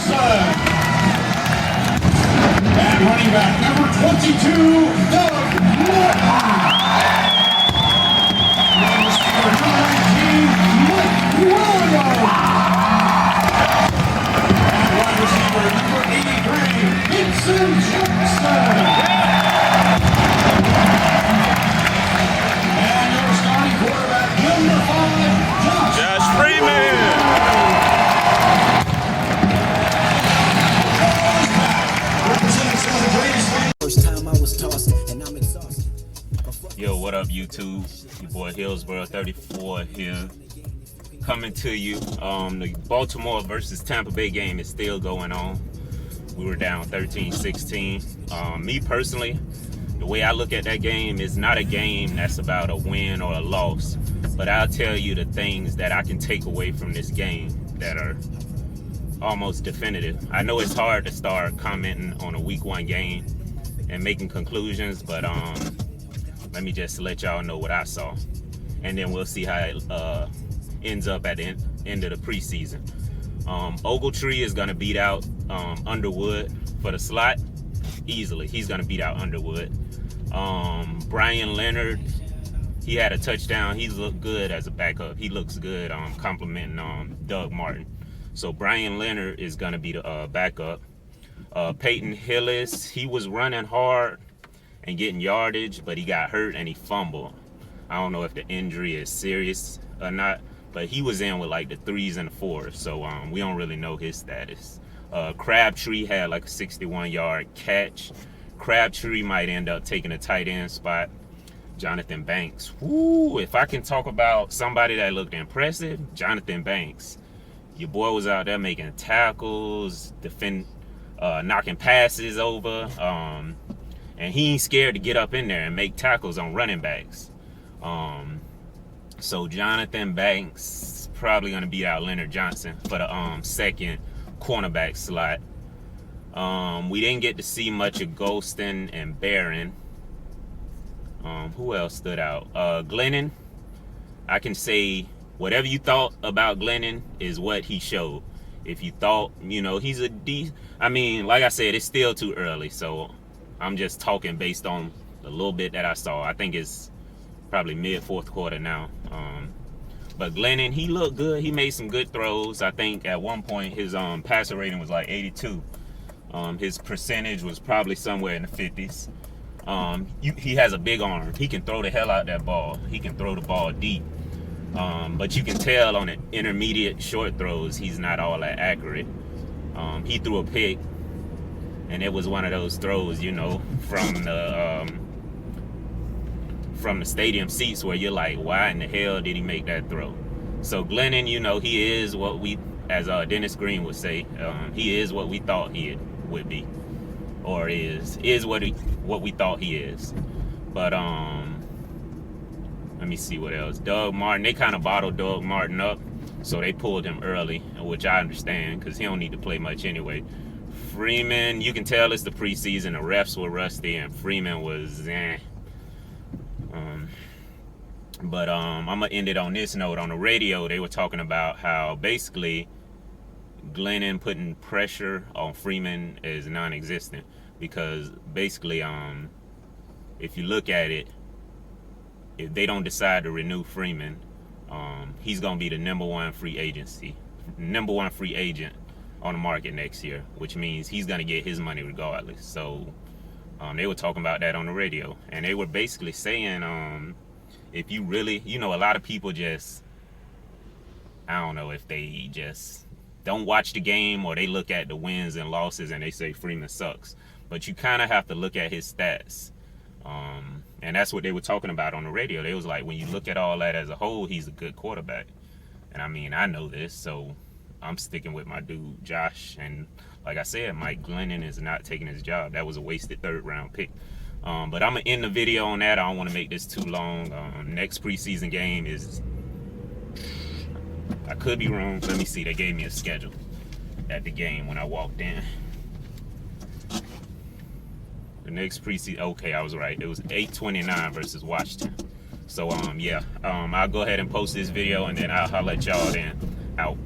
Johnson. And running back number 22, Doug Martin. Wide receiver number 19, Mike Williams. And wide receiver number 83, Vincent Jackson. And your starting quarterback number 5, Josh Freeman. Yo, what up, YouTube? Your boy Hillsboro 34 here, coming to you. The Baltimore versus Tampa Bay game is still going on. We were down 13-16. Me personally, the way I look at that game is not a game that's about a win or a loss, but I'll tell you the things that I can take away from this game that are almost definitive. I know it's hard to start commenting on a week 1 game and making conclusions, but let me just let y'all know what I saw, and then we'll see how it ends up at the end of the preseason. Ogletree is going to beat out Underwood for the slot easily. He's going to beat out Underwood. Brian Leonard, he had a touchdown. He looked good as a backup. He looks good complimenting Doug Martin. So Brian Leonard is going to be the backup. Peyton Hillis, he was running hard and getting yardage, but he got hurt and he fumbled. I don't know if the injury is serious or not, but he was in with like the 3s and 4s, so we don't really know his status. Crabtree had like a 61-yard catch. Crabtree might end up taking a tight end spot. Jonathan Banks, woo, if I can talk about somebody that looked impressive, Jonathan Banks. Your boy was out there making tackles, knocking passes over, and he ain't scared to get up in there and make tackles on running backs. So Jonathan Banks probably going to beat out Leonard Johnson for the second cornerback slot. We didn't get to see much of Golston and Barron. Who else stood out? Glennon. I can say whatever you thought about Glennon is what he showed. If you thought, he's a I mean, like I said, it's still too early, so I'm just talking based on the little bit that I saw. I think it's probably mid-4th quarter now. But Glennon, he looked good. He made some good throws. I think at one point his passer rating was like 82. His percentage was probably somewhere in the 50s. He has a big arm. He can throw the hell out that ball. He can throw the ball deep. But you can tell on the intermediate short throws, he's not all that accurate. He threw a pick, and it was one of those throws, from the stadium seats where you're like, why in the hell did he make that throw? So Glennon, he is what we, as Dennis Green would say, he is what we thought he would be, or is what we thought he is. But let me see what else. Doug Martin, they kind of bottled Doug Martin up, so they pulled him early, which I understand because he don't need to play much anyway. Freeman, you can tell it's the preseason. The refs were rusty, and Freeman was But I'm going to end it on this note. On the radio, they were talking about how basically Glennon putting pressure on Freeman is non-existent because basically, if you look at it, if they don't decide to renew Freeman, he's going to be the number one free agent on the market next year, which means he's going to get his money regardless. So they were talking about that on the radio, and they were basically saying, if you really, a lot of people just, I don't know if they just don't watch the game or they look at the wins and losses and they say Freeman sucks. But you kind of have to look at his stats. And that's what they were talking about on the radio. They was like, when you look at all that as a whole, he's a good quarterback. And I mean, I know this, so I'm sticking with my dude, Josh. And like I said, Mike Glennon is not taking his job. That was a wasted 3rd round pick. But I'm going to end the video on that. I don't want to make this too long. Next preseason game is, I could be wrong. Let me see. They gave me a schedule at the game when I walked in. The next preseason, okay, I was right. It was 8/29 versus Washington. So, yeah, I'll go ahead and post this video, and then I'll let y'all then out.